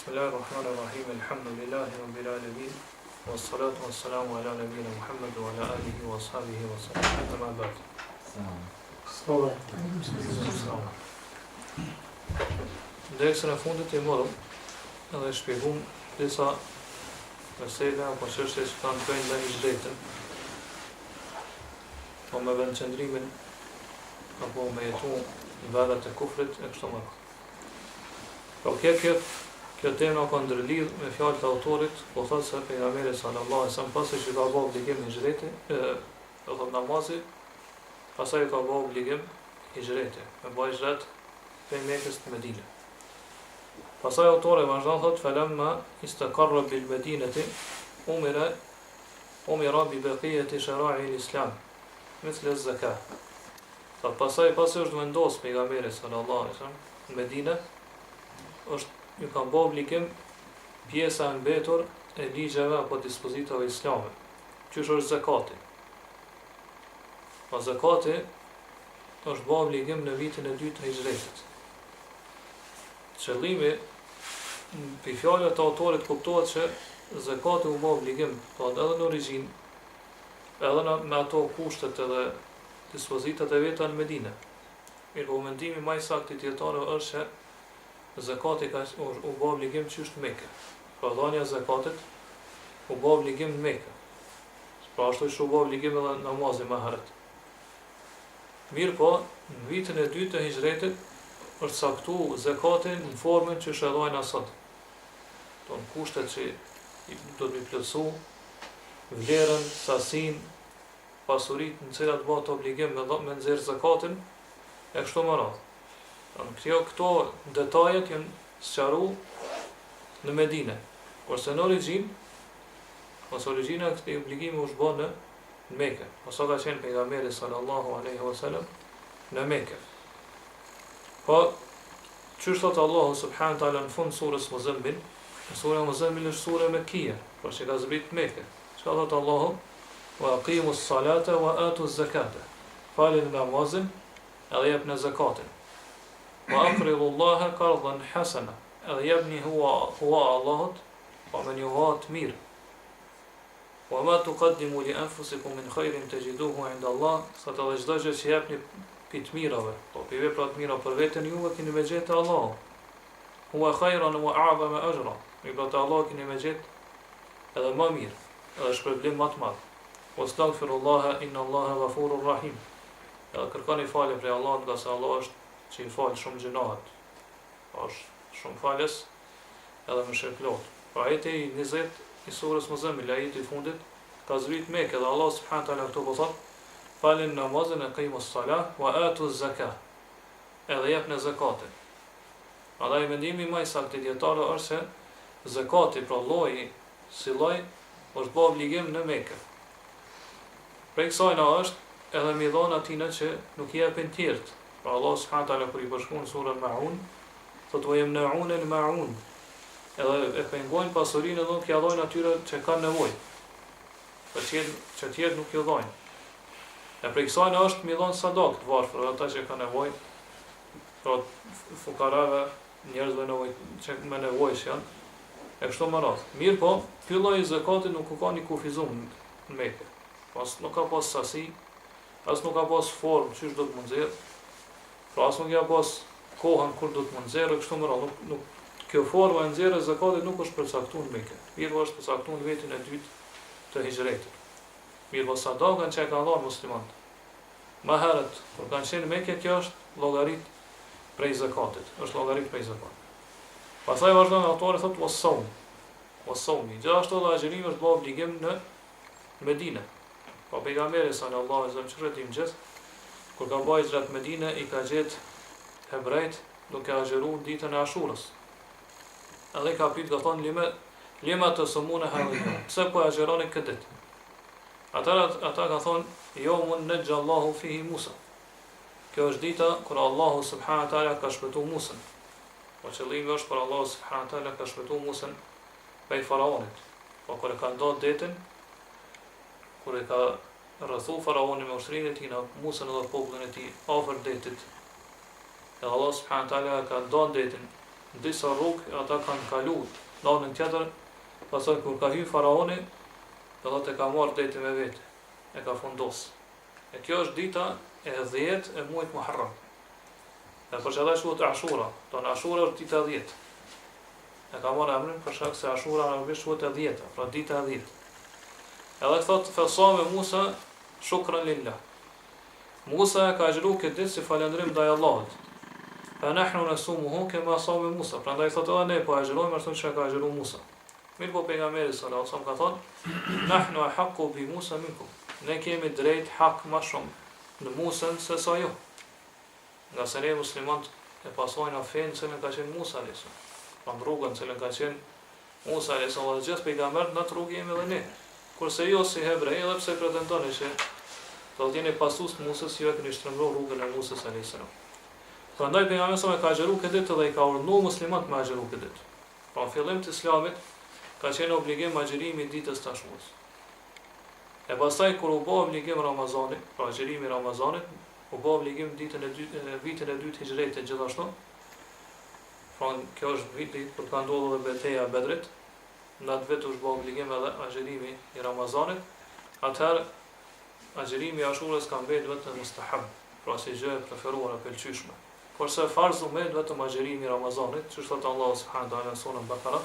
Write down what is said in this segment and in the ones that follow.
Bismillahirrahmanirrahim. Alhamdulillahi rabbil alamin. Wassalatu wassalamu ala nabiyyina Muhammad wa ala alihi wa ashabihi wa sallam. Amma ba'd. Dersën e fundit i morëm edhe shpjegum disa mesela apo çështje që kanë të bëjnë me hijretën, po me vendqëndrimin apo me jetu në vendet e kufrit e kështu me radhë. Po kjo tema ka ndërlidh me fjalët e autorit, po thotë se pejgamberi sallallahu alaihi wasallam pasi që ka bërë obligim hijreti, do thotë namazi, pastaj ka bërë obligim hijreti, me bëj hijret prej Mekës në Medinë. Pastaj autori vazhdon thotë falamma istaqarra bil Medinati umira bi baqiyati shara'i al-Islam, مثل az-zakat. Pastaj është vendos pejgamberi sallallahu alaihi wasallam në Medinë, është ju kanë bërë obligim pjesa e mbetur e ligjeve apo dispozitave islame, qysh është zakati. Pa zakati është bërë obligim në vitin e dytë të hijretit. Qëllimi për fjalët e autorit kuptohet që zakati u bë obligim, po edhe në origjinë, edhe me ato kushtet edhe dispozitat e veta në Medinë. Mirë, po mendimi më i saktë i dietarëve është që zakati u bë obligim qysh në Mekë. Pra dhënia e zakatit u bë obligim në Mekë. Pra ashtu që u bë obligim edhe namazi më herët. Mirë po, në vitin e dytë të hijretit është saktuar zakati në formën që shëllojnë asot. Ton kushtet që do të plotësu, vlerën, sasinë, pasuritë në cilat bëhet obligim me nxjerr zakatin e kështu me radhë. Këto detajet janë sqaruar në Medinë, kurse në origjinë, origjina e këtij obligimi u bë në Mekë, ose ka qenë pejgamberi sallallahu alaihi wasallam në Mekë. Po, çu thot Allahu subhanahu taala në fund surës Muzammil, sura Muzammil është sura mekkie, por që ka zbrit Mekë. Çka thot Allahu? Wa aqimus salata wa atuz zakata. Falni namazin edhe jepni zakatin. Wa aqridu Allaha qardan hasana. Edhe jepni huwa Allahut, pa me një hat mirë. Wa ma tuqaddimu li anfusikum min khairin tajiduhu 'inda Allah. Sot edhe çdo gjë që jepni pi të mirave, po pi vepra të mira për veten juve keni me gjetë Allahu. Huwa khairan wa a'zama ajra. Mi për të Allah keni me gjetë edhe më mirë, edhe shpërblim më të madh. Wastaghfirullaha inna Allaha ghafurur rahim. Edhe kërkoni falje prej Allahut, nga se Allah është që i falë shumë gjunahet, është shumë falës edhe më shërplot. Pra ajeti i 20 i surës Muzammil, ajeti i fundit, ka zbrit Mekë dhe Allah subhanahu taala këtu po thot: falin namazin e qimus salah wa atuz zakat. Edhe jepni zakatin. Prandaj mendimi më i saktë dietarë është se zakati pra lloji si lloj është bë obligim në Mekë. Prej kësaj na është edhe mi dhon atina që nuk i japin tjerët. Pra Allah subhanahu taala kur i përshkruan surën Maun, thotë wa yamna'un al-ma'un. Edhe e pengojnë pasurinë edhe nuk ja dhojnë atyre që kanë nevojë. Për që tjerë nuk ju dhojnë. E prej kësaj është mi dhon sadak të varfër ata që kanë nevojë, pra fukarave, njerëzve që me nevojë janë. E kështu më radhë. Mirë po, ky lloj zakati nuk ka një kufizum në Mekë. Pas nuk ka pas sasi, as nuk ka pas formë çish do të mund nxjerr. Pra as nuk ja pas kohën kur do të mund nxjerrë kështu më radhë. Nuk kjo forma e nxjerrjes së zakatit nuk është përcaktuar në Mekë. Mirë është përcaktuar në vitin e dytë të hijretit. Mirë po sadakën që e kanë dhënë muslimanët. Më herët kur kanë qenë në Mekë, kjo është llogarit prej zakatit, është llogarit prej zakatit. Pastaj vazhdon autori thotë was-sawm. Gjithashtu edhe agjërimi është bë obligim në Medinë. Po pejgamberi sallallahu alaihi wasallam çrretim gjithë kur ka bërë hijret në Medinë i ka gjetë hebrejt duke agjëruar ditën e Ashurës. Edhe ka pyet ka thonë lima të sumuna hadhihi. Pse po agjëroni këtë ditë? Ata ka thonë yawmun najjallahu fihi Musa. Kjo është dita kur Allahu subhanahu taala ka shpëtuar Musën. Po qëllimi është për Allahu subhanahu taala ka shpëtuar Musën prej faraonit. Po kur e ka ndodhur ditën, kur e ka rrethu faraoni me ushtrinë e tij në Musën dhe popullin e tij afër detit. Edhe Allah subhanahu taala ka ndonjë ditën disa rrugë ata kanë kalu në anën tjetër, pastaj kur ka hyrë faraoni, do të ka marrë detin me vete, e ka fundos. E kjo është dita e 10 e muajit Muharram. E për çfarë quhet Ashura? Do në Ashura është dita 10. E ka marrë emrin për shkak se Ashura në arabisht quhet e 10-ta, pra dita e 10. Edhe thot fasame Musa shukran lillah. Musa ka agjëru këtë ditë si falëndrim ndaj Allahut. Fa nahnu nasumuhu kama sama Musa. Prandaj thotë ne po agjërojmë ashtu siç ka agjëruar Musa. Mirë po pejgamberi sallallahu alaihi wasallam ka thonë nahnu ahqqu bi Musa minkum. Ne kemi drejt hak më shumë në Musën se sa ju. Nga se ne muslimanët e pasojnë fenë që ka qenë Musa alayhis salam. Pra rrugën që ka qenë Musa alayhis salam dhe gjithë pejgamberët në atë rrugë jemi edhe ne. Kurse jo si hebrej, edhe pse pretendoni që do të jeni pasues të Musës, ju e keni shtrembruar rrugën e Musës alayhis salam. Prandaj pejgamberi sa ka agjëruar këtë ditë dhe i ka urdhëruar muslimanët me agjëru këtë ditë. Pra fillim të Islamit ka qenë obligim agjërimi ditës të Ashurës. E pastaj kur u bë obligim Ramazani, pra agjërimi Ramazanit, u bë obligim ditën e dytë, vitin e dytë hijrete gjithashtu. Pra kjo është viti kur ka ndodhur betejë e Bedrit. Në atë vit u bë obligim edhe agjërimi i Ramazanit. Atëherë agjërimi i Ashurës ka mbetë vetëm mustahab, pra si gjë e preferuar e pëlqyeshme. Kurse farz u mbetë vetëm agjërimi i Ramazanit, siç thot Allahu subhanahu wa taala në surën Bakara,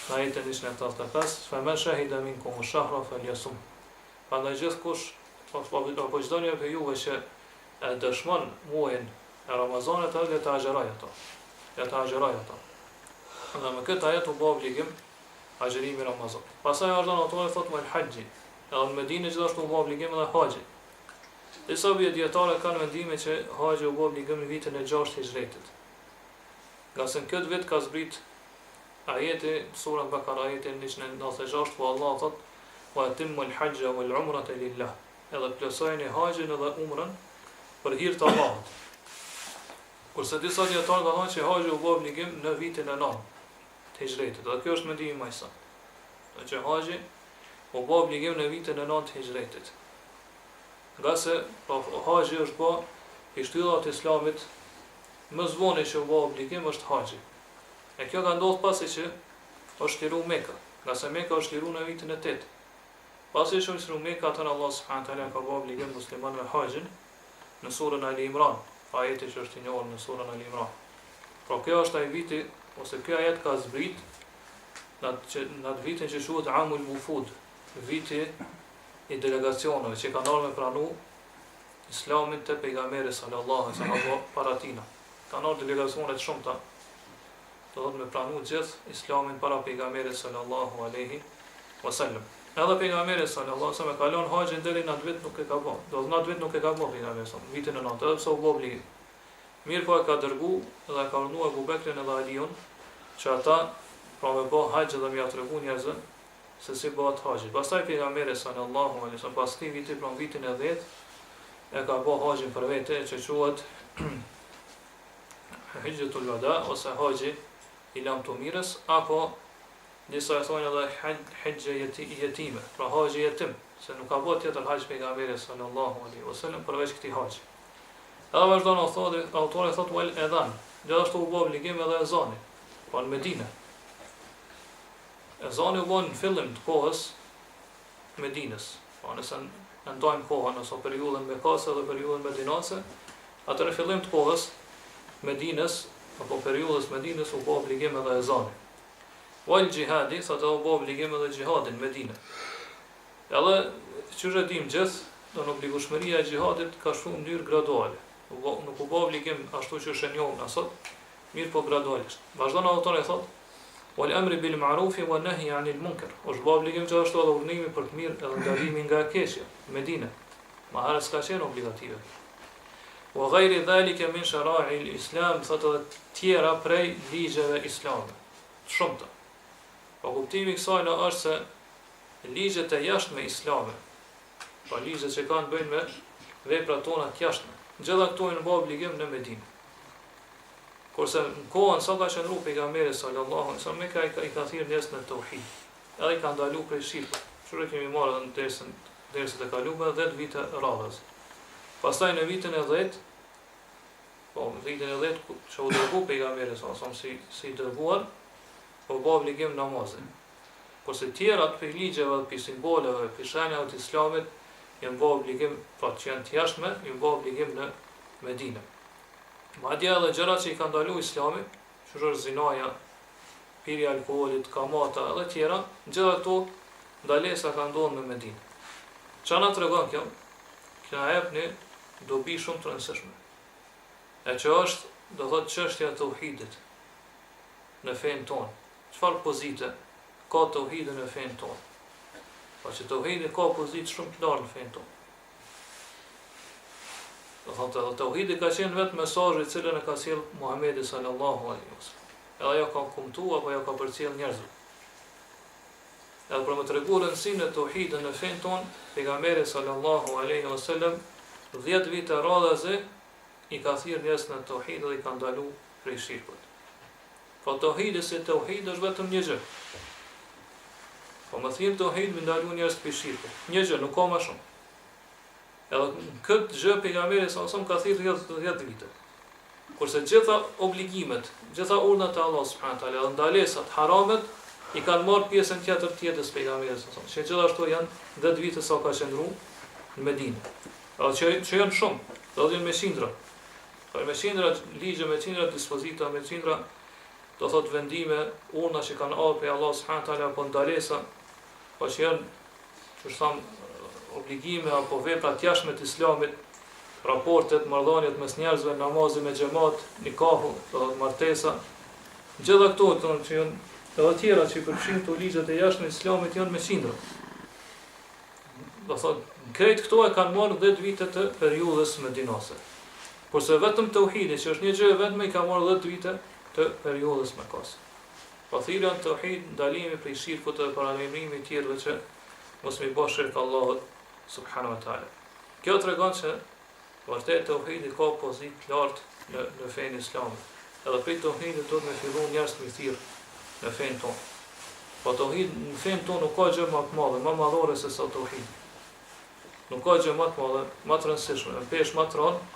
në ajetin 185, "Faman shahida minkum ash-shahra falyasum." Prandaj gjithkush, apo çdo njeri prej juve që e dëshmon muajin e Ramazanit, le ta agjërojë ato. Le ta agjërojë ato. Dhe me këtë ajet u bë obligim agjërimi i Ramazanit. Pastaj ardhën autorë thotë me haxhi. Edhe në Medinë gjithashtu u bë obligim edhe haxhi. Disa dietarë kanë mendime që haxhi u bë obligim në vitin e 6 të Hijretit. Nga se në këtë vit ka zbrit ajeti, sura Bakara ajeti 196, ku Allah thotë wa atimmu al-hajja wal-umrata lillah. Edhe plotësojeni haxhin edhe umrën për hir të Allahut. Kurse disa dietarë kanë thënë që haxhi u bë obligim në vitin e 9 të Hijretit. Dhe kjo është mendimi më i saktë. Që haxhi u bë obligim në vitin e 9 të Hijretit. Nga se haxhi është bë i shtyllat e Islamit më zvoni që u bë obligim është haxhi. E kjo ka ndodhur pasi që është liru Mekka, nga se Mekka është liru në vitin e 8. Pasi që është liru Mekka, atën Allah subhanahu wa taala ka bë obligim muslimanëve haxhin në surën Ali Imran, ajeti që është i njohur në surën Ali Imran. Pra kjo është ai viti, ose kjo ajet ka zbrit në atë vitin që quhet Amul Wufud, viti i delegacioneve që kanë ardhur me pranu Islamin te pejgamberi sallallahu alaihi wasallam para tina. Kanë ardhur delegacione të shumta, do të me pranu gjithë Islamin para pejgamberit sallallahu alaihi wasallam. Edhe pejgamberi sallallahu alaihi wasallam kalon haxhin deri në atë vit nuk e ka bë. Do të në atë vit nuk e ka bë pejgamberi sallallahu vitin e 9, edhe pse u bë obligim. Mirë po e ka dërgu dhe ka urdhëruar Abu Bekrin edhe Aliun që ata pra me bë haxh dhe më ia tregu njerëzve se si bëhet haxhi. Pastaj pejgamberi sallallahu alaihi wasallam pas këtij viti pra vitin e 10 e ka bë haxhin për vete që quhet Hijjatul Wada ose haxhi i lamtomirës, apo disa e thonë edhe hijja jetime, pra haxhi jetim, se nuk ka bë tjetër haxh pejgamberi sallallahu alaihi wasallam përveç këtij haxhi. Edhe vazhdon autori thotë wal edhan, gjithashtu u bë obligim edhe ezani, po në Medinë. Ezani u bë në fillim të kohës Medinës, po nëse ndajmë kohën ose periudhën Mekase dhe periudhën Medinase, atë në fillim të kohës Medinës apo periudhës Medinës u bë obligim edhe ezani. Wal jihadi, sa të u bë obligim edhe jihadin në Medinë. Edhe që rëdim gjithë, do në obligueshmëria e jihadit ka shku në mënyrë graduale. Nuk u bë obligim ashtu që është e njohur asot, mirë po gradualisht. Vazhdon autori thotë: "Wal amri bil ma'ruf wa nahy 'anil munkar." Është bë obligim gjithashtu edhe urdhënimi për të mirë edhe ndarimi nga e keqja në Medinë. Ma herë s'ka qenë obligative. Wa ghayri dhalika min shara'i al-islam, thotë edhe tjera prej ligjeve islame. Shumëta. Po kuptimi i kësaj është se ligjet e jashtme islame, pa ligjet që kanë bëjnë me veprat tona të jashtme, gjitha këto janë bë obligim në Medinë. Kurse në kohën sa ka qenë pejgamberi sallallahu alaihi wasallam, i ka thirrë njerëz në tauhid. Edhe i ka ndaluar prej shirkut. Çfarë kemi marrë në dersat e kaluara 10 vite radhës. Pastaj në vitin e 10 po në vitin e 10 që u dërgu pejgamberi si dërguar, po bë obligim namazin. Kurse tjerat për ligjeve, për simboleve, për shenjave të islamit, janë bë obligim, pra që janë të jashtme, janë bë obligim në Medinë. Madje edhe gjërat që i ka ndaluar Islami, që është zinaja, pirja e alkoolit, kamata edhe tjera, gjitha këto ndalesa ka ndodhur në Medinë. Çfarë na tregon kjo? Kjo na jep një dobi shumë të rëndësishme. E që është, do thotë, çështja e tauhidit në fenë tonë. Çfarë pozite ka tauhidi në fenë tonë? Pa që tauhidi ka pozitë shumë të lartë në fenë tonë. Do thotë, tauhidi ka qenë vetë mesazhi i cilën e ka sjell Muhamedi sallallahu alaihi wasallam. Edhe ajo ka kumtu apo ajo ka përcjell njerëzve. Edhe për më tregu rëndësinë e tauhidit në fenë tonë, pejgamberi sallallahu alaihi wasallam 10 vite radhazi i ka thirrë njerëz në tauhid dhe i ka ndalu prej shirkut. Po tauhidi si tauhid është vetëm një gjë. Po më thirr tauhid më ndalu njerëz prej shirkut. Një gjë, nuk ka më shumë. Edhe këtë gjë pejgamberi sallallahu ka thirrë 10 vite. Kurse gjitha obligimet, gjitha urdhat e Allah subhanahu taala dhe ndalesat, haramet i kanë marrë pjesën tjetër të jetës pejgamberit sallallahu alaihi wasallam. Gjithashtu janë 10 vite sa ka qëndruar në Medinë. Që janë shumë, do të jenë me qindra. Me qindra ligje, me qindra dispozita, me qindra do thot vendime, urna që kanë ardhur prej Allah subhanahu taala apo ndalesa, po që janë, që tham, obligime apo vepra të jashtme të Islamit, raportet, marrëdhëniet mes njerëzve, namazi me xhamat, nikahu, do thot martesa. Gjitha këto që janë edhe tjera që i përfshin këto ligjet e jashtme të Islamit janë me qindra. Do thot, krejt këto e kanë marrë 10 vite të periudhës medinase. Kurse vetëm tauhidi, që është një gjë e vetme, i ka marrë 10 vite të periudhës Mekkas. Po thirrja në tauhid, ndalimi prej shirkut dhe paralajmërimi i tjerëve që mos mi bësh shirk Allahut subhanahu wa taala. Kjo tregon se vërtet tauhidi ka pozitë të lartë në fenë islame. Edhe prej tauhidit do të më fillon njerëz të thirr në fenë tonë. Po tauhid në fenë tonë nuk ka gjë më të madhe, më madhore se sa tauhidi. Nuk ka gjë më të madhe, më të rëndësishme, pesh më të rënd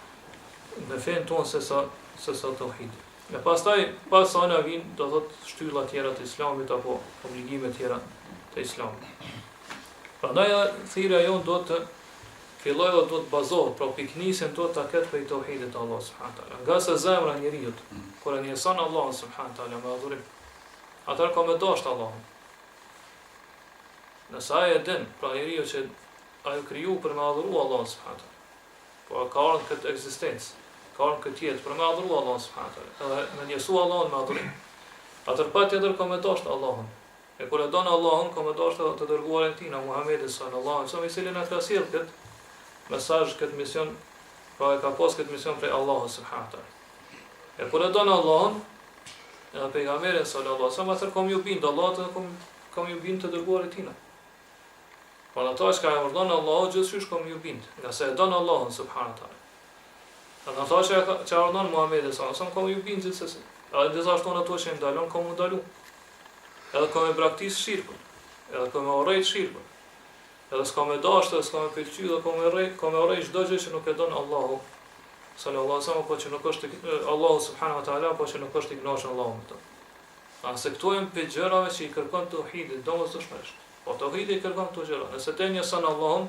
në fenë tonë se sa tauhidi. E pastaj pas sa na vin do thot shtylla tjera të Islamit apo obligime tjera të Islamit. Prandaj thirrja jon do të fillojë dhe do të bazohet, pra piknisën do ta ketë prej tauhidit të Allah subhanahu taala. Nga se zemra e njeriu kur e njeh Allah subhanahu taala me adhurim, atëherë ka më dashur Allahun. Nëse ai e din, pra njeriu që ai kriju për me adhuru Allah subhanahu taala. Po ka ardhur këtë ekzistencë, ka ardhur këtë jetë për me adhuru Allah subhanahu taala. Edhe me njësu Allahun me adhurim. Atëherë patjetër ka më dashur Allahun. E kur e don Allahun, ka më dashur të dërguarin tina Muhamedi sallallahu alaihi wasallam, i cili na ka sjellë këtë mesazh, këtë mision, pra e ka pas këtë mision prej Allahut subhanahu taala. E kur e don Allahun, edhe pejgamberi sallallahu alaihi wasallam atëherë kom ju bind Allahut dhe kom ju bind të dërguarit tina. Por ata që ka urdhëruar Allahu gjithçysh kom ju bind, nga se e don Allahun subhanahu taala. Edhe ata që urdhëron Muhamedi sallallahu alaihi wasallam kom ju bind gjithsesi. Edhe gjithashtu ato që ndalon kom u ndalu. Edhe kom e braktis shirkun, edhe kom e urrejt shirkun. Edhe s'ka me dashur, s'ka me pëlqy dhe kom e urrejt çdo gjë që nuk e don Allahu sallallahu alaihi wasallam, po që nuk është Allahu subhanahu wa taala, po që nuk është i kënaqur Allahu me to. Ase këto janë pe gjërave që i kërkon tauhidit domosdoshmërisht. Po tauhidi i kërkon këto gjëra. Nëse te njëson Allahun,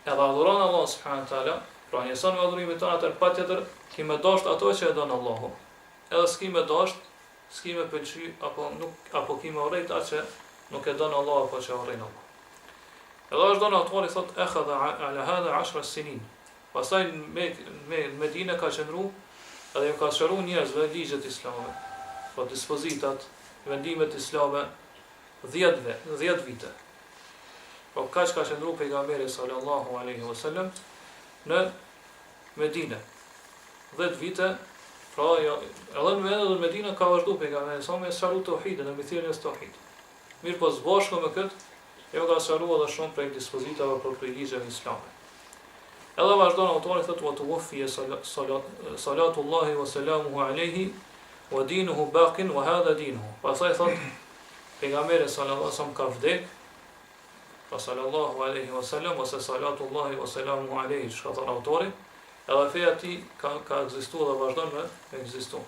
edhe adhuron Allahun subhanahu wa taala, pra njëson me adhurimin tonë atë patjetër ki më dashur ato që e don Allahu. Edhe s'ki më dashur, s'ki më pëlqy apo ki më urrejt atë që nuk e don Allahu apo që urrejn Allah. Edhe është donë autori thot akhadha ala hadha 10 sinin. Pastaj me Medinë ka qëndru edhe ju ka shëruar njerëzve ligjet islame, po dispozitat, vendimet islame 10 vite. Po kaq ka qëndru pejgamberi sallallahu alaihi wasallam në Medinë. 10 vite, pra edhe në Medinë ka vazhduar pejgamberi sa me sharu tauhidin, me thirrjen e tauhidit. Mirë po zbashku me këtë, jo ka sharuar edhe shumë prej dispozitave për prej ligjeve islame. Edhe vazhdon autori thotë wa tuwaffiya salatullahi wa salamuhu alayhi wa dinuhu baqin wa hadha dinuhu. Pastaj thotë pejgamberi sallallahu alaihi wasallam ka vdek, pa sallallahu alaihi wasallam wa salatullahi wa salamuhu alayhi, shkatën autori, Edhe feja e tij ka ekzistuar dhe vazhdon me ekzistu.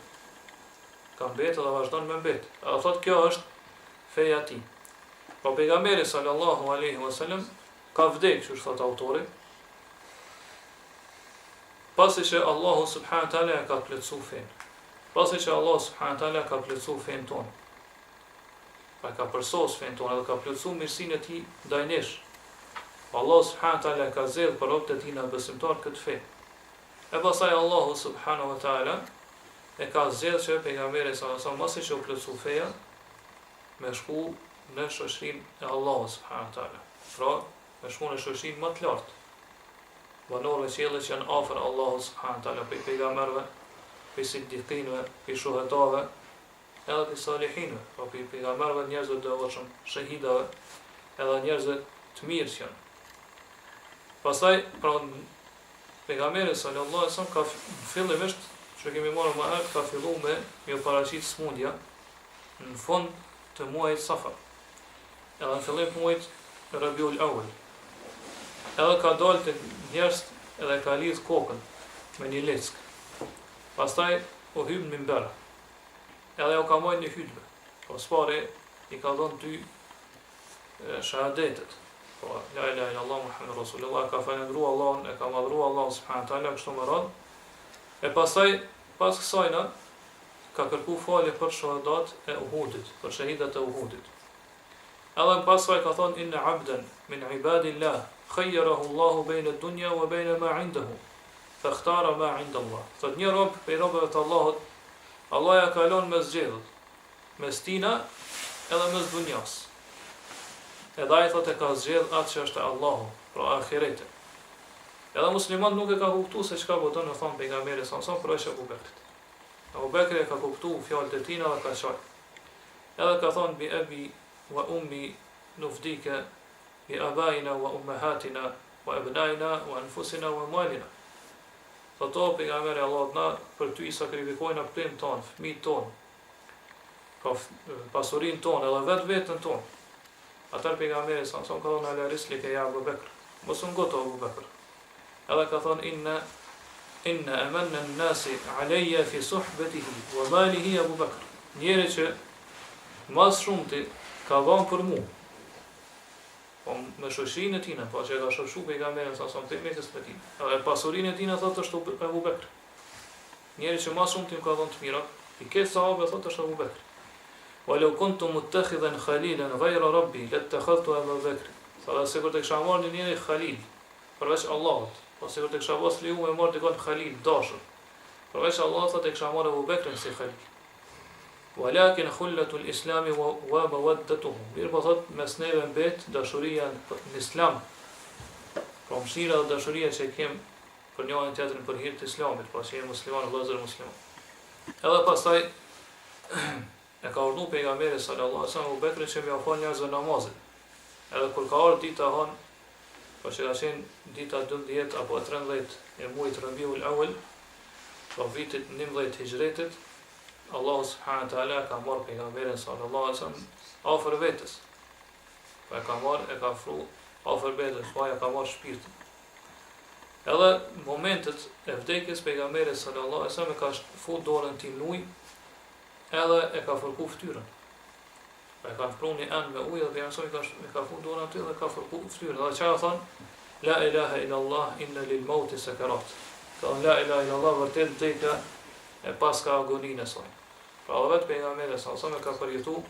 Ka mbetë dhe vazhdon me mbetë. Edhe thot kjo është feja e tij. Po pejgamberi sallallahu alaihi wasallam ka vdekur, çu thot autori, pasi që Allahu subhanahu wa taala ka plotësuar fen. Pasi që Allahu subhanahu wa taala ka plotësuar fen ton. Pa ka përsos fen ton dhe ka plotësuar mirësinë e tij ndaj nesh. Allahu subhanahu wa taala ka zgjedhur për robët e tij në besimtar këtë fe. E pastaj Allahu subhanahu wa taala e ka zgjedhur që pejgamberi sallallahu alaihi wasallam mos i plotësoj feja me shku në shoqërinë e Allahut subhanahu wa taala. Pra, me shku në shoqërinë më të lartë. Banorëve që janë afër Allahut subhanahu wa taala, për pejgamberëve, për siddiqinëve, për shuhadave, edhe për salihinëve, pra për pejgamberëve, njerëzve të devotshëm, shahidave, edhe njerëzve të mirë që janë. Pastaj, pra, pejgamberi sallallahu alaihi wasallam ka fillimisht, që kemi marrë më herët, ka filluar me ju paraqit smundja në fund të muajit Safar. Edhe në fillim të muajit Rabiul Awwal. Edhe ka dalë të njerëz edhe ka lidh kokën me një leck. Pastaj u hyb në minber. Edhe u ka marrë një hutbë. Po spore i ka dhënë dy shahadetet. Po la ilaha illallah Muhammedur Rasulullah, ka falendruar Allahun, e ka madhruar Allahun subhanahu wa taala kështu me radhë. E pastaj pas kësajna ka kërku falje për shahadat e Uhudit, për shahidat e Uhudit. Edhe pastaj ka thonë inna abdan min ibadillah khayyarahu Allahu bayna ad-dunya wa bayna ma 'indahu fa ikhtara ma 'inda Allah. Thot një rob prej robëve të Allahut, Allah ja ka lënë me zgjedhje mes tina edhe mes dunjas. Edhe ai thotë ka zgjedh atë që është Allahu, pra ahireti. Edhe musliman nuk e ka kuptuar se çka po thonë thon pejgamberi sa për Abu Bekrit. Abu Bekri ka kuptuar fjalët e tij dhe ka thënë. Edhe ka thonë bi abi wa ummi nufdika bi abaina wa ummahatina wa abnaina wa anfusina wa malina. Thotë pejgamberi Allahut na për ty sakrifikojna prindërin ton, fëmijët ton, pasurinë tonë edhe vetën tonë. Atar pejgamberi sa ka thonë ala rislik e Abu Bekr. Mos u ngoto Abu Bekr. Edhe ka thonë inna amanna an-nasi alayya fi suhbatihi wa malihi Abu Bekr. Njeri që mas shumti ka vënë për mua. Po me shoqërinë e tij, po që ka shoqëruar pejgamberin sa son te mesës të tij. Edhe pasurinë e tij thotë është Abu Bekr. Njeri që mas shumti ka vënë të mira, i ke sahabe thotë është Abu Bekr. Walau kuntu muttakhidan khalilan ghayra rabbi lattakhadhtu Abu Bekr. Sa sikur të kisha marrë një njeri khalil përveç Allahut. Po sikur të kisha pas leju me marrë dikon khalil dashur. Përveç Allahut të kisha marrë Abu Bekrin si khalil. Walakin khullatul islami wa mawaddatuhu. Mirë po thot mes neve mbet dashuria në islam. Pra mëshira dhe dashuria që kem për njërin tjetrin për hir të islamit, pa që jemi musliman, vëllezër musliman. Edhe pastaj e ka urdhëruar pejgamberi sallallahu alaihi wasallam Abu Bekrin që më ofron njerëzve namazin. Edhe kur ka ardhur dita hon, po që ka qenë dita 12 apo 13 e muajit Rabiul Awwal, po vitit 11 hijretit, Allahu subhanahu wa taala ka marrë pejgamberin sallallahu alaihi wasallam afër vetes. Po e ka marrë, e ka afru afër vetes, po ja ka marrë shpirtin. Edhe momentet e vdekjes pejgamberit sallallahu alaihi wasallam ka fut dorën tim në ujë, edhe e ka fërku fytyrën. Po e ka pruni anë me ujë dhe pejgamberi e ka fut dorën aty dhe ka fërku fytyrën. Dhe çfarë thon? La ilaha illa Allah inna lil mauti sakarat. Ka la ilaha illa Allah vërtet vdekja e pas ka agoninë e saj. Pra vetë pejgamberi sa ka përjetuar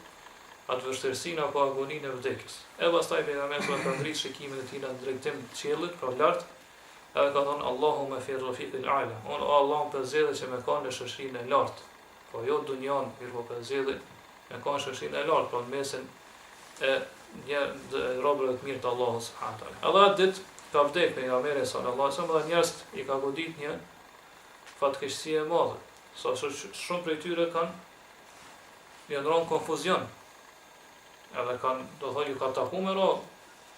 atë vështirësinë apo agoninë e vdekjes. E pastaj pejgamberi ka ngritur shikimin e tij në drejtim të qiellit, pra lart, edhe ka thënë Allahumma fi rafiqil a'la. Allahu për zgjedhje që më kanë në shoqërinë e lartë. Po jo dunjan, mirë po për zgjedhje më kanë shoqërinë e lartë, pra në mesin e një robërve të mirë të Allahut subhanahu wa taala. Edhe atë ditë ka vdekur pejgamberi sallallahu alaihi wasallam dhe njerëz i ka godit një fatkeqësi e madhe. Sa shumë prej tyre janë rënë konfuzion. Edhe kanë, do thojë, ka taku me ro,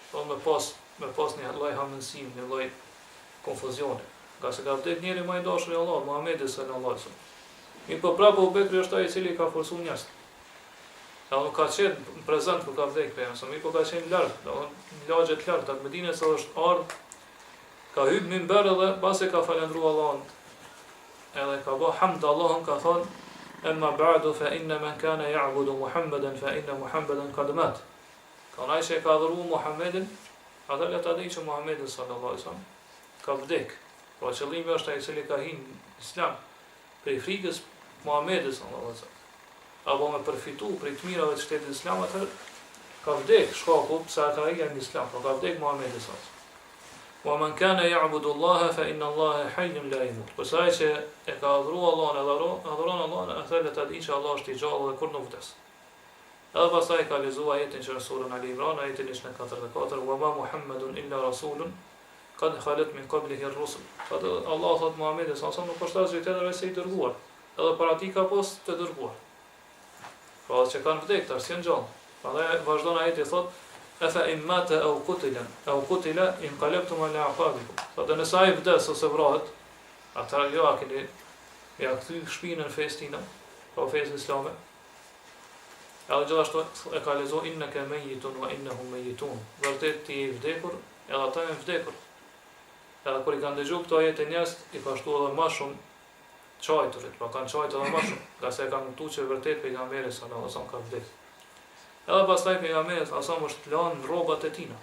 po me pas një lloj hamendësimi, një lloj konfuzioni. Nga se ka vdekur njëri më i dashur i Allahut, Muhamedi sallallahu alaihi wasallam. Mi po prapë Abu Bekri është ai i cili ka forcuar njerëz. Edhe nuk ka qenë në prezant kur ka vdekur pejgamberi, mi po ka qenë lart, do në lagje të larta të Medinës, sa është ardhur ka hyrë në minber edhe pasi ka falendruar Allahun, edhe ka bë hamd Allahun, ka thonë amma ba'du fa inna man kana ya'budu Muhammadan fa inna Muhammadan qad mat. Ka ai që ka adhuruar Muhammedin, atë le ta dië që Muhammedi sallallahu alaihi wasallam ka vdek. Pra qëllimi është ai i cili ka hyrë në Islam prej frikës Muhammedit sallallahu alaihi wasallam, apo me përfitu prej të mirave të shtetit Islam, atë ka vdek shkaku pse ata janë në Islam, pra ka vdek Muhammedi sallallahu alaihi wasallam. Wa man kana ya'budu Allaha fa inna Allaha hayyun la yamut. Për sa që e ka adhuruar Allahun, adhuron Allahun, atë le ta dië që Allah është i gjallë dhe kur nuk vdes. Edhe pastaj ka lexuar ajetin që në surën Ali Imran, ajetin 44, wa ma Muhammadun illa rasulun qad khalat min qablihi ar-rusul. Atë Allah thot Muhamedi sallallahu alaihi wasallam nuk është asgjë tjetër veçse i dërguar, edhe para tij ka pas të dërguar. Pra që kanë vdekur tash janë gjallë. Prandaj vazhdon ajeti thot afa in mata aw qutila in qalabtum ala aqabikum. Thotë nëse ai vdes ose vrahet, atëherë jo a keni ja kthy shpinën në festina, pra fesë islame. Edhe gjithashtu e ka lexuar innaka mayitun wa innahum mayitun. Vërtet ti je vdekur, edhe ata janë vdekur. Edhe kur i kanë dëgjuar këto ajete njerëz, i ka shtuar edhe më shumë çajturit, pra kanë çajtur edhe më shumë, nga se kanë kuptuar që vërtet pejgamberi sallallahu alaihi wasallam ka vdekur. Edhe pastaj pejgamberi sallallahu alaihi wasallam është lënë rrobat e tina.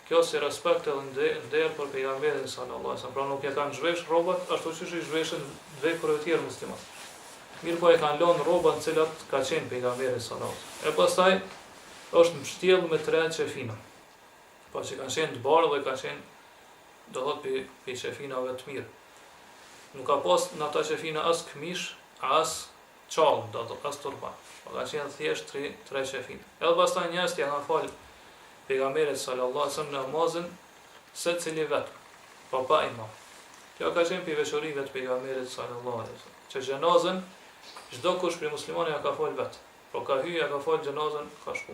Kjo si respekt edhe nder për pejgamberin sallallahu alaihi wasallam, pra nuk e kanë zhvesh rrobat ashtu siç i zhveshën veprat e tjerë muslimanë. Mirë po e kanë lënë rrobat të cilat ka qenë pejgamberi sallallahu alaihi wasallam. E pastaj është mbështjellë me 3 qefina. Pa që kanë qenë të bardhë dhe kanë qenë do thot pe qefinave të mirë. Nuk ka pas në ata qefina as këmish, as çall, do thot as turban. Po ka qenë thjesht 3 qefina. Edhe pastaj njerëz që kanë fal pejgamberit sallallahu alaihi wasallam namazin secili vet, pa pa imam. Kjo ka qenë për veçorive të pejgamberit sallallahu alaihi wasallam. Që xhenazën çdo kush për muslimanë ja ka fal vet. Po ka hyrë ja ka fal xhenazën ka shku.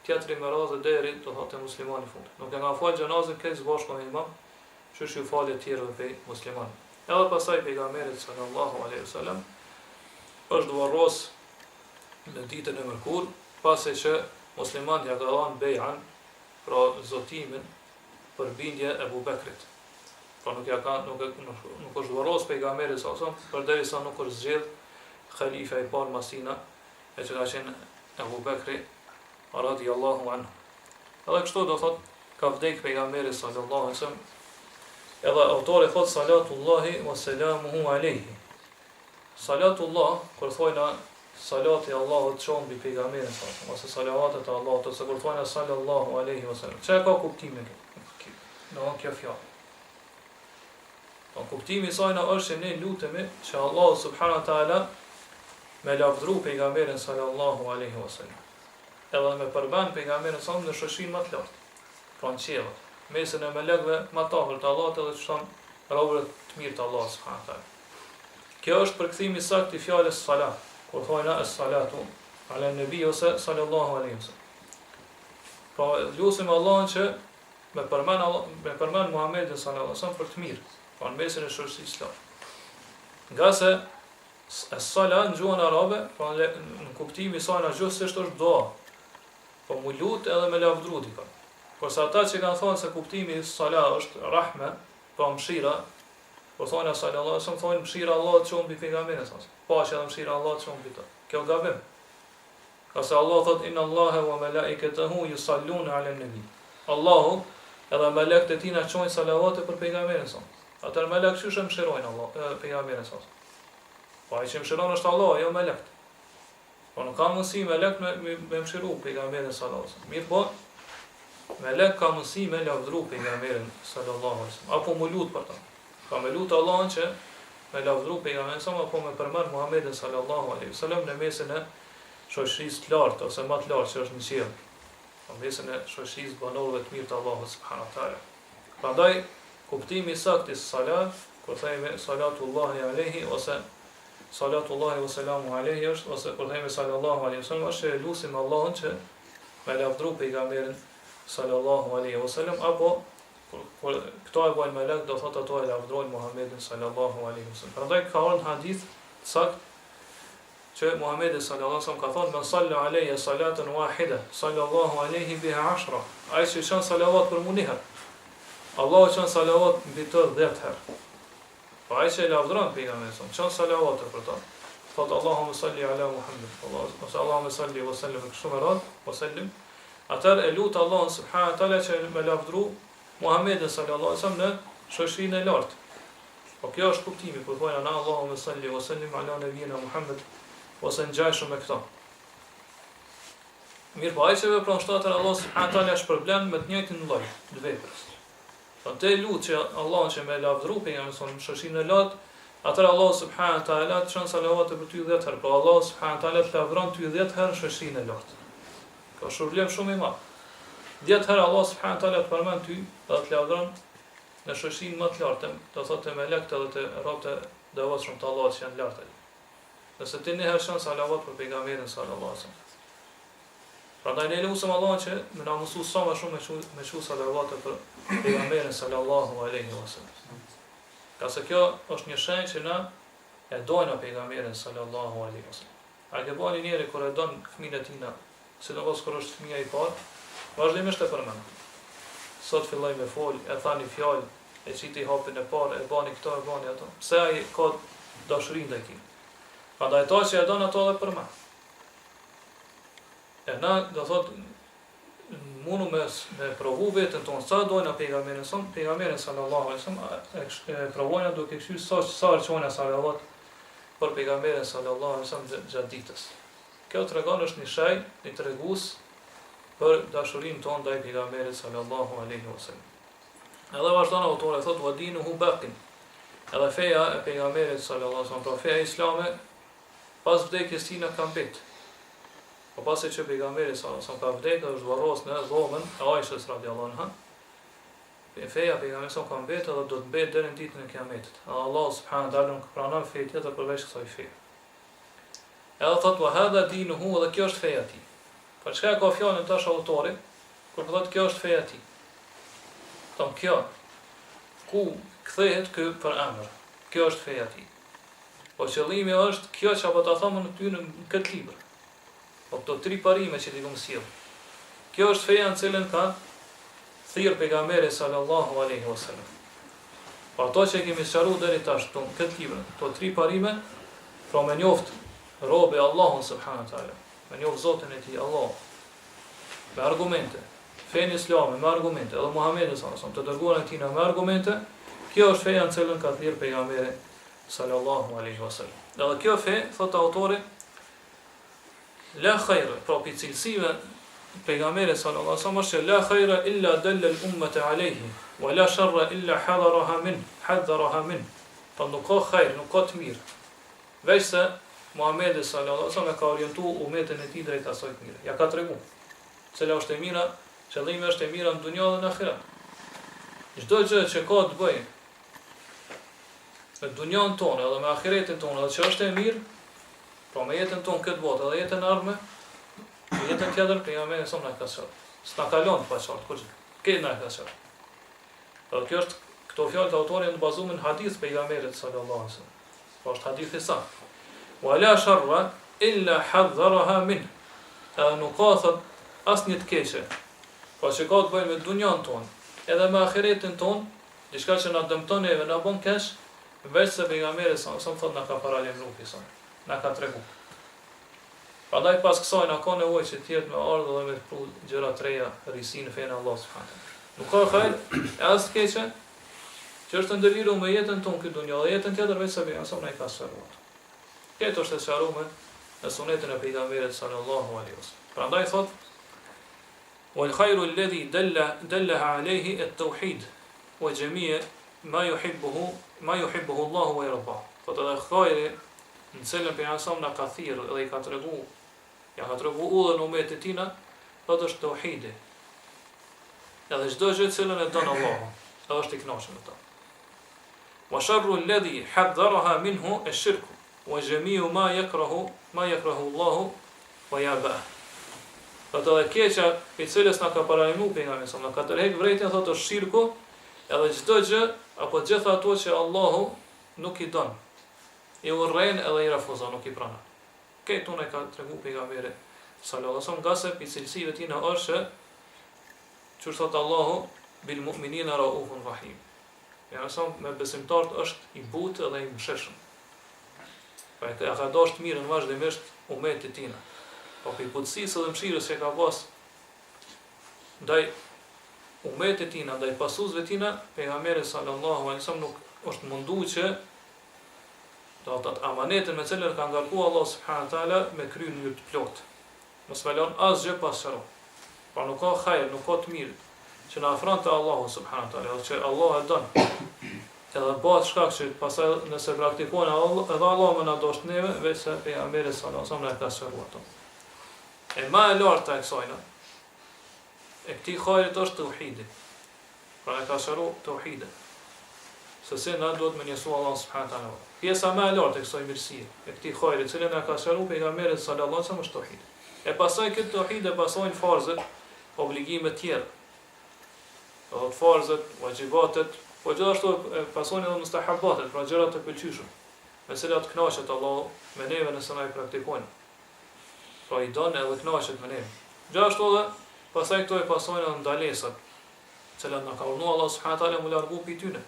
Teatri me radhë deri do thotë muslimani fund. Nuk e ka fal xhenazën këtë bashkë me imam, çu shi falë të tjerë për muslimanë. Edhe pastaj pejgamberit sallallahu alaihi wasallam është varros në ditën e mërkur, pasi që muslimanët ja ka dhënë bej'an, pra zotimin për bindje e Abu Bekrit. Pra nuk është varros pejgamberi sallallahu alaihi wasallam përderisa nuk është zgjedh khalifa i parë masina, e që ka qenë Abu Bekri radhiyallahu anhu. Edhe kështu do thot ka vdek pejgamberi sallallahu alaihi wasallam. Edhe autori thot salatullahi wa salamuhu alaihi. Salatullah, kur thojna salati Allahut çon mbi pejgamberin sallallahu alaihi wasallam, ose salavatet e Allahut, ose kur thojna sallallahu alaihi wasallam. Çfarë ka kuptimin këtu? Do kjo fjalë. Po kuptimi i saj është që ne lutemi që Allah subhanahu wa taala me lavdru pejgamberin sallallahu alaihi wasallam. Edhe me përmend pejgamberin sallallahu alaihi wasallam në shoqërinë më të lartë. Pra në qiell, mesën e melekëve më të afërt të Allahut edhe çton robërit të mirë të Allahut subhanahu wa taala. Kjo është përkthimi i saktë i fjalës salat. Kur thojna as-salatu ala nabi ose sallallahu alaihi wasallam. Pra lutim Allahun që me përmend Muhamedit sallallahu alaihi wasallam për të mirë, pra në mesin e shoqërisë islame. Nga se as-salat në gjuhën arabe, pra në kuptimin e saj gjithsesi është dua. Po mu lut edhe me lavdru dikon. Kurse ata që kanë thonë se kuptimi i salat është rahme, pa mëshira, po thonë sallallahu alaihi wasallam, thonë mëshira Allahut që mbi pejgamberin sallallahu alaihi wasallam. Paqja dhe mëshira Allahut që mbi ta. Kjo gabim. Ka se Allah thot inna Allaha wa malaikatahu yusalluna ala nabi. Allahu edhe melekët e tina çojnë salavate për pejgamberin sallallahu alaihi wasallam. Atë melekët çu mëshirojnë Allah pejgamberin sallallahu alaihi wasallam. Po ai që mëshiron është Allah, jo melekët. Po nuk ka mundësi melek me mëshiru pejgamberin sallallahu alaihi wasallam. Mirë po melek ka mundësi me lavdru pejgamberin sallallahu alaihi wasallam, apo mu lut për ta. Ka me lut Allahun që me lavdru pejgamberin sallallahu apo me përmend Muhamedit sallallahu alaihi wasallam në mesin e shoqërisë të lartë ose më të lartë që është në qiell. Në mesin e shoqërisë banorëve të mirë të Allahut subhanahu wa taala. Prandaj kuptimi i saktë i salat, kur themi salatullahi alaihi ose salatullahi wa salamu alaihi është, ose kur themi sallallahu alaihi wasallam është lutim Allahun që me lavdru pejgamberin sallallahu alaihi wasallam, apo këto e bojnë melek, do thotë ato e lavdrojnë Muhammedin sallallahu alaihi wasallam. Prandaj ka ardhur hadith sakt që Muhammedi sallallahu alaihi wasallam ka thonë men salla alayya salatan wahida sallallahu alaihi biha 10. Ai që shon salavat për muniher. Allahu qënë salavat mbi të 10 herë. Pa ai që e lavdron pejgamberin son, qënë salavat për ta. Thot Allahumma salli ala Muhammed, ose Allahumma salli wa sallim kështu me radhë, wa sallim. Atëherë e lutë Allahun subhanahu wa taala që me lavdru Muhammedin sallallahu alaihi wasallam në shoqërinë e lartë. Po kjo është kuptimi, kur thonë ana Allahumma salli wa sallim ala nabiyina Muhammed, ose ngjashëm me këto. Mirë, po ai që vepron shtatën Allah subhanahu wa taala është problem me të njëjtin lloj të veprës. Po te lut që Allahun që me lavdru pejgamberin son në shoqërinë e lartë, atëherë Allah subhanahu wa taala të çon salavat për ty 10 herë, po Allah subhanahu wa taala të lavdron ty 10 herë në shoqërinë e lartë. Ka problem shumë i madh. 10 herë Allah subhanahu wa taala të përmend ty dhe të lavdron në shoqërinë më të lartë, do thotë me lekët edhe të robët e devotshëm të Allahut që janë lartë. Nëse ti ne hashon salavat për pejgamberin sallallahu alaihi wasallam. Prandaj ne lutem Allahun që më na mësoj sa më shumë me shu salavat për pejgamberin sallallahu alaihi wasallam. Ka se kjo është një shenjë që na e dojnë pejgamberin sallallahu alaihi wasallam. A ke bani njëri kur e don fëmijën e tina, sidomos kur është fëmia i parë, vazhdimisht e përmend. Sot filloj me fol, e thani fjalë, e qiti hapin e parë, e bani këto, e bani ato. Pse ai ka dashurinë ndaj tij. Prandaj ato që e don ato edhe përmend. E na do thot mundu me provu vetën tonë sa dojnë pejgamberin son, pejgamberin sallallahu alaihi wasallam e provojnë duke kthyer sa çona salavat për pejgamberin sallallahu alaihi wasallam gjatë ditës. Kjo tregon është një shenjë, një tregues për dashurinë tonë ndaj pejgamberit sallallahu alaihi wasallam. Edhe vazhdon autori thotë wa dinuhu baqin. Edhe feja e pejgamberit sallallahu alaihi wasallam, pra feja islame pas vdekjes tij ka mbet. Po pasi që pejgamberi sa ka vdekur është varros në dhomën e Aishës radhiyallahu anha. Feja pejgamberit sa ka mbetë dhe do të mbetë deri në ditën e Kiametit. Allah subhanahu wa taala nuk pranon fe tjetër përveç kësaj feje. Edhe thotë wa hadha dinuhu, dhe kjo është feja e tij. Për çka ka fjalën tash autori kur thotë kjo është feja e tij? Tom kjo ku kthehet ky për emër. Kjo është feja e tij. Po qëllimi është kjo që apo ta thonë në ty në këtë libër. Po këto 3 parime që ti kam sjell. Kjo është feja në cilën ka thirr pejgamberi sallallahu alaihi wasallam. Po ato që kemi sqaruar deri tash në këtë libër, këto 3 parime, pra me njoft robi Allahun subhanahu wa taala, me njoft Zotin e tij Allah, me argumente, fenë islame me argumente, edhe Muhamedi sallallahu alaihi wasallam të dërguar e tij me argumente, kjo është feja në cilën ka thirr pejgamberi sallallahu alaihi wasallam. Dhe kjo fe, thot autori, la khayra, pra për cilësive pejgamberi sallallahu alaihi wasallam është la khayra illa dalla al-ummata alayhi wa la sharra illa hadaraha min. Pa nuk ka khayr, nuk ka të mirë. Veç se Muhamedi sallallahu alaihi wasallam ka orientuar umetin e tij drejt asaj të mirë. Ja ka treguar. Cila është e mira, qëllimi është e mira në dunjë dhe në ahiret. Çdo gjë që ka të bëjë me dunjën tonë edhe me ahiretin tonë, edhe që është e mirë, pra me jetën tonë këtë botë edhe jetën e ardhme, me jetën tjetër pejgamberi sa na ka thënë. S'na kalon pa çort, kur këtë na ka thënë. Dhe kjo është këto fjalë të autorit në bazuar në hadith pejgamberit sallallahu alaihi wasallam. Po është hadith i saktë. Wa la sharra illa hadharaha min. Nuk ka thot asnjë të keqe. Po që ka të bëjë me dunjën tonë, edhe me ahiretin tonë, diçka që na dëmton neve, na bën keq, veç se pejgamberi sallallahu alaihi wasallam thot na ka paralajmëruar kësaj. Na ka treguar. Prandaj pas kësaj na ka nevojë që të jetë me ardhë dhe me të pru gjëra të reja, risinë fenë Allah subhanahu. Nuk ka hajr, as të keqe, që është ndërlidhur me jetën tonë këtë dunjë, dhe jetën tjetër veç se pejgamberi na ka sqaruar. Këtë është e sqaruar në sunetin e pejgamberit sallallahu alaihi wasallam. Prandaj thot: "Wal khayru alladhi dallaha alayhi at-tauhid wa jami' ma yuhibbuhu Allah wa yarda." Thot edhe khajri në cilën pejgamberi na ka thirrë dhe i ka treguar, ja ka treguar udhën umetit tina, thot është tauhidi. Edhe çdo gjë që e don Allahu, edhe është i kënaqur me ta. Wa sharru alladhi hadharaha minhu ash-shirk wa jami'u ma yakrahu Allahu wa yaba. Thot edhe keqja i cilës na ka paralajmëruar pejgamberi, na ka tërheq vërejtën, thot është shirku, edhe çdo gjë apo gjithë ato që Allahu nuk i don, i urren edhe i refuzon, nuk i pranon. Këtë unë e ka treguar pejgamberi sallallahu alaihi wasallam, nga se për cilësive tina është që thot Allahu bil mu'minina raufun rahim. Ja sa me besimtarët është i butë dhe i mëshirshëm. Pra e ka dashur mirën vazhdimisht umetit tina. Po për butësisë dhe mëshirës që ka pas ndaj umetit tina, ndaj pasuzve tina, pejgamberi sallallahu alaihi wasallam nuk është mundu që do të amanetin me cilën ka ngarkuar Allah subhanahu wa taala me kryen një të plot. Mos falon asgjë pas sharo. Pa nuk ka hajër, nuk ka të mirë që na afron te Allahu subhanahu wa taala, që Allah e don. Edhe bëhet shkak që pastaj nëse praktikojnë edhe Allah më na dosh neve, veç se pejgamberi sallallahu alaihi wasallam na ka shëruar ato. E më e larta e kësajna, e këtij hajrit është tauhidi. Pra e ka shëruar tauhidin. Se se na duhet me njësu Allah subhanahu wa taala. Pjesa më e lartë e kësaj mirësie, e këtij hajri, i cili na ka shëruar pejgamberi sallallahu alaihi wasallam, është tauhidi. E pastaj këtë tauhid e pasojnë farzet, obligimet tjera. Do të farzet, vajibatet, po gjithashtu e pasojnë edhe mustahabatet, pra gjërat e pëlqyeshme, me cilat kënaqet Allahu me neve nëse na i praktikojnë. Pra i don edhe kënaqet me neve. Gjithashtu edhe pastaj këto e pasojnë edhe ndalesat, të cilat na ka urdhëruar Allah subhanahu wa taala mu largu pi tyne.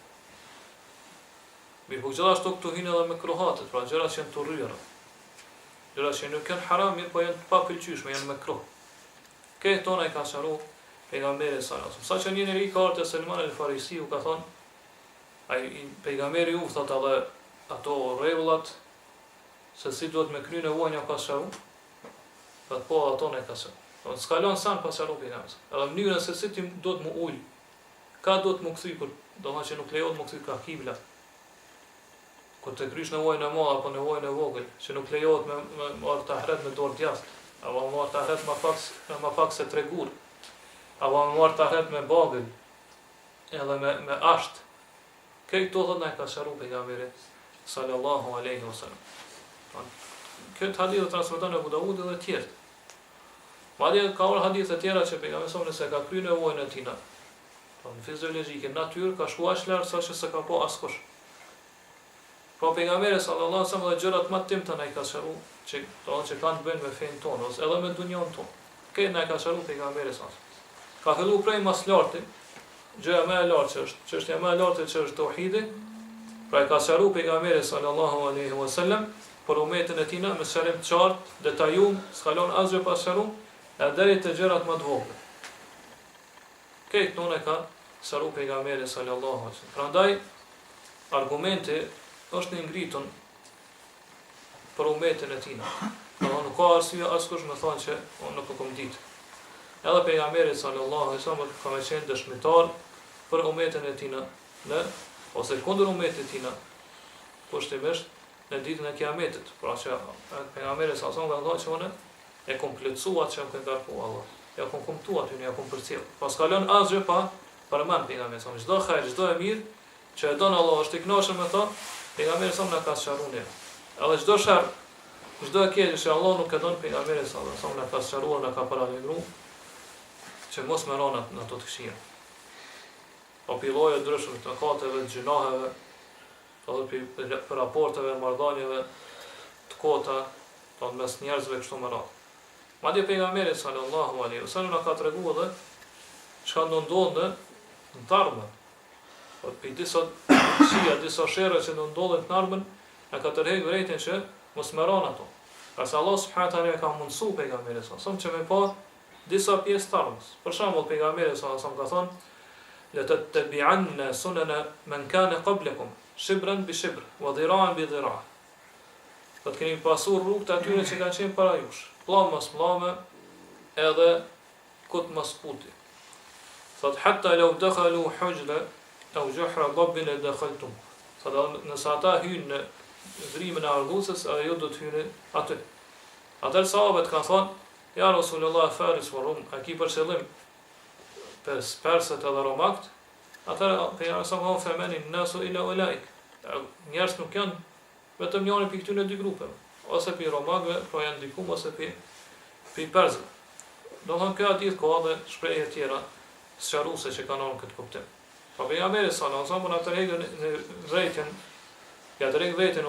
Mirë, po gjithashtu këtu hinë edhe mekruhatet, pra gjërat që janë të rryra. Gjërat që nuk janë haram, mirë, po janë pa pëlqyeshme, janë mekruh. Këto tona i ka shëruar pejgamberi sallallahu alaihi wasallam. Sa që një njeri ka ardhur te Selman el-Farisiu ka thonë, ai pejgamberi ju thotë edhe ato rregullat se si duhet me kryen nevojën ka shëruar. Thotë po ato ne ka shëruar. Do të skalon sa pas shëruar pejgamberi. Edhe mënyrën se si ti duhet mu ul, ka duhet mu kthy kur do të thotë që nuk lejohet mu kthy ka kibla. Kur të krysh nevojën e madhe apo nevojën e vogël, që nuk lejohet me marr tahret me dorë djathtë, apo me marr tahret me pak se tregur, apo me marr tahret me bagël, edhe me asht. Këto thonë ai ka shëruar pejgamberi sallallahu alaihi wasallam. Këtë hadith e transmeton Abu Daudi dhe të tjerë. Madje ka ardhur hadithe të tjera që pejgamberi sallallahu alaihi wasallam ka kryer nevojën e tij. Po në fiziologjike, natyrë ka shkuar aq lart sa që s'ka pa askush. Po pejgamberi sallallahu alaihi wasallam dhe gjërat më të timta na i ka shëruar, që do të thonë kanë të bëjnë me fen tonë, ose edhe me dunjon tonë. Këtë na i ka shëruar pejgamberi sallallahu alaihi wasallam. Ka filluar prej mas larti, gjëja më e lartë që është, çështja më e lartë që është tauhidi, pra i ka shëruar pejgamberi sallallahu alaihi wasallam për umetin e tij me shërim të qartë, detajuar, s'kalon asgjë pa shëruar, edhe deri te gjërat më të vogla. Këtë tonë ka shëruar pejgamberi sallallahu alaihi wasallam. Prandaj argumenti është një ngritun për umetin e tina. Nuk ka arsye askush me thonë që unë nuk e kam ditë. Edhe pejgamberi sallallahu alaihi wasallam ka qenë dëshmitar për umetin e tina, ose kundër umetit e tina, kushtimisht në ditën e Kiametit. Pra që pejgamberi sallallahu alaihi wasallam ka thënë që unë e kompletsuar që më ka ngarkuar Allah. Ja kom kuptuar aty, ja kom përcjell. Pas kalon asgjë pa përmend pejgamberi sallallahu alaihi wasallam. Çdo hajër, çdo e mirë që e don Allah është i kënaqur me to, pejgamberi sa na ka sharruar. Edhe çdo sharr, çdo e keq që Allah nuk e don, pejgamberi sa na ka sharruar, na ka paralajmëruar që mos më rona në ato të këqija. Po pilloje ndryshme të kateve, të gjinaheve, edhe për raporteve, marrëdhënieve të kota, të mes njerëzve kështu më radh. Madje pejgamberi sallallahu alaihi wasallam na ka treguar edhe çka do ndodhte në të ardhmen. Po për disa sherrë që do ndodhen në ardhmen, na ka tërhequr vërejtën që mos merron ato. Qase Allah subhanahu wa taala ka mundsuar pejgamberin sa që me pa disa pjesë të ardhmës. Për shembull pejgamberi sa ka thonë: "La tattabi'anna sunana man kana qablakum, shibran bi shibr, wa dhira'an bi dhira'." Do të keni pasur rrugë të atyre që kanë qenë para jush, pllëm mos pllëme, edhe kut mos puti. Thot hatta law dakhalu hujra aw juhra dabbin la dakhaltum. Thot nëse ata hyjnë në dhrimën e argusës, edhe ju do të hyni aty. Atëherë sahabët kanë thonë: "Ja Rasulullah, Faris wa Rum, a ki për qëllim persët edhe romakt?" Atëherë pejgamberi sa ka thënë: "Nasu ila ulaik." Njerëz nuk janë vetëm njëri pikë këtyre dy grupeve, ose pi romakëve, po janë diku ose pi persëve. Do thonë kjo hadith ka edhe shprehje tjera sqaruese që kanë këtë kuptim. Po pejgamberi sallallahu alaihi wasallam atëherë në rrethën ja drejt vetën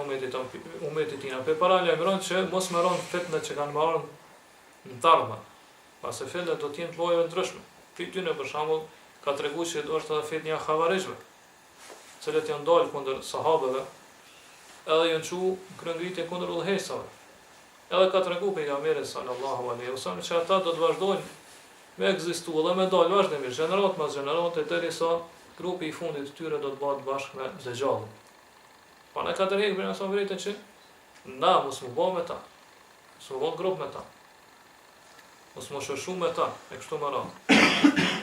umetit tina, për para lajmëron që mos merron fitnat që kanë marrë në tarma, pasi fitnat do të jenë lloje ndryshme. Ty në për shembull ka treguar se është edhe fitnia e Havarizhve, cilët janë dalë kundër sahabeve, edhe janë çu kryengritje kundër udhëheqësave. Edhe ka treguar pejgamberi sallallahu alaihi wasallam se ata do të vazhdojnë me ekzistuar dhe me dalë vazhdimisht gjenerat pas gjenerate derisa grupi i fundit të tyre do të bëhet bashkë me Dejjalin. Pa ne ka tërhequr për nësa vërejtën që na mos më bëmë me ta, mos më bëmë grup me ta, mos më shërshu me ta, e kështu më radhë.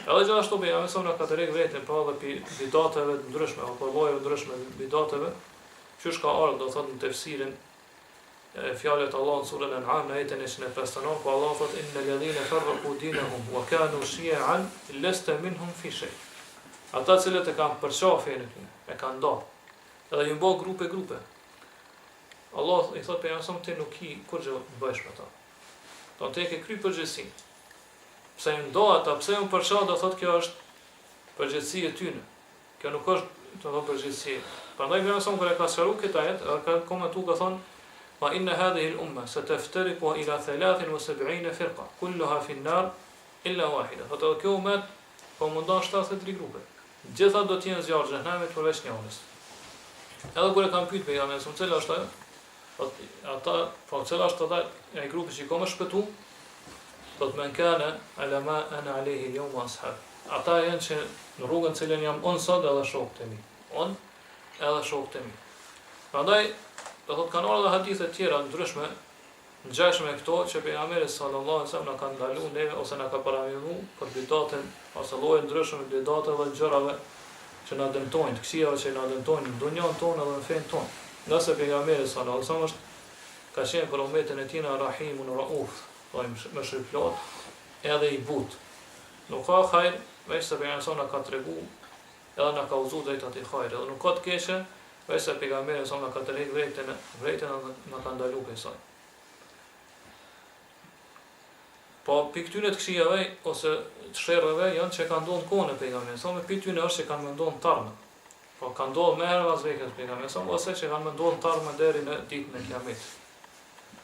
Edhe gjithashtu për jam e na ka tërhequr vërejtën pa dhe për bidateve të ndryshme, apo llojeve ndryshme bidateve, që ka ardhur do thotë në tefsirin fjalët Allah në surën An'am në ajetin 159, ku Allah thotë innal ladhina farraqu dinahum wa kanu shi'an lasta minhum fi shay. Ata cilët e kanë përçarë fenë e tyre, e kanë ndarë, edhe ju bë grupe. Allah i thotë pejgamberit ti nuk i kur gjë bësh me ta. Do të ke kry përgjegjësinë. Pse ju ndo ata, pse ju përçarë, do thotë kjo është përgjegjësia e tyre. Kjo nuk është të thotë përgjegjësi. Prandaj pejgamberi kur e ka sqaruar këtë ajet, ka komentuar ka thonë wa inna hadhihi al-umma sataftariqu ila 73 firqa kulluha fi an-nar illa wahida. Ato kjo umat po mundon 73 grupe. Gjitha do të jenë zjarr xhenemit përveç njënës. Edhe kur e kanë pyet pejgamberin se cila është ajo, ata po cila është ata ai grupi që ka më shpëtu, do të menkane ala ma ana alayhi al-yawm ashab. Ata janë që në rrugën cilën jam unë sot edhe shokët e mi. Unë edhe shokët e mi. Prandaj do thotë kanë ardhur hadithe tjera ndryshme, ngjashme këto që pejgamberi sallallahu alaihi wasallam na ka ndaluar neve ose na ka paraqitur për bidatën ose lloje ndryshme të bidatave dhe gjërave që na dëmtojnë, të këqijave që na dëmtojnë në dunjën tonë dhe në fenë tonë. Nga se pejgamberi sallallahu alaihi wasallam ka qenë për ummetin e tij rahimun rauf, më shërplot edhe i butë. Nuk ka hajr, veç se pejgamberi na ka treguar edhe na ka udhëzuar drejt atij hajri, edhe nuk ka të keqe, veç se pejgamberi sa na ka tërhequr vërejtën na ka ndaluar kësaj. Po pikëtyre të këqijave ose të sherrave janë që kanë ndodhur kohën e pejgamberit, sa më pikëtyre është që kanë menduar tarmë. Po kanë ndodhur më herë pas vekës pejgamberit, sa ose që kanë menduar tarmë deri në ditën e Kiametit.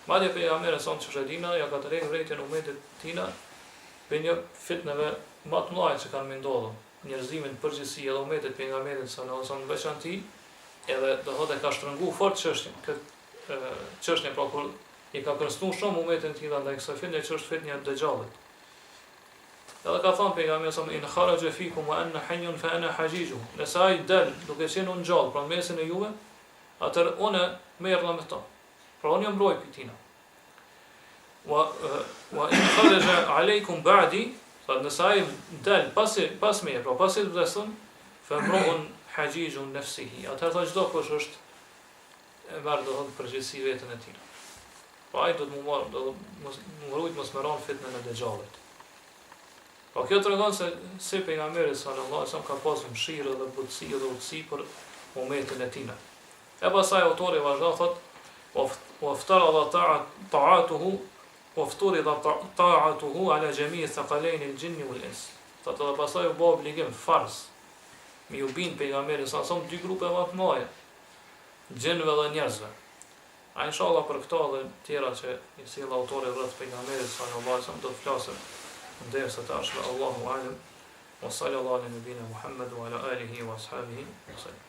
Madje pejgamberi sa që shëdina ja ka tërhequr vërejtën umetit tina për një fitneve më të mëdha që kanë menduar njerëzimin përgjithësi edhe umetit pejgamberit sallallahu alaihi wasallam veçanti, edhe do thotë ka shtrënguar fort çështjen, këtë çështje pra kur i ka kërcënuar shumë umetin tilla ndaj kësaj fitne që është fitnia e Dejjallit. Edhe ka thënë pejgamberi sa in kharaja fikum wa ana hayyun fa ana hajiju. Nëse ai dal duke qenë unë gjallë pra mesin e juve, atëherë unë merrem me to. Pra unë jam mbrojtje tina. Wa in kharaja alaykum ba'di, sa nëse ai dal pas me, pra pasi të vdesun, fa mbrojun hajijun nafsihi. Atëherë çdo kush është e marrë do të përgjegjësi veten e tij. Pa ai do të më marrë, do të mbrojt mos më ran fitnën e Dejjallit. Po kjo tregon se si pejgamberi sallallahu alaihi wasallam ka pasur mëshirë dhe butësi dhe udhësi për umetin e tij. E pastaj autori vazhdon thotë waftara ta'atuhu wafturida ta'atuhu ala jami' thaqalain al-jinn wal-ins. Thotë edhe pastaj u bë obligim farz me u bin pejgamberit sa son dy grupe më të mëdha, gjinëve dhe njerëzve. A inshallah për këto dhe tjera që i sjell autori rreth pejgamberit sallallahu alaihi wasallam do të flasim ndërsa të ashme Allahu alem wa sallallahu ala nabina Muhammad wa ala alihi wa ashabihi wa sallam.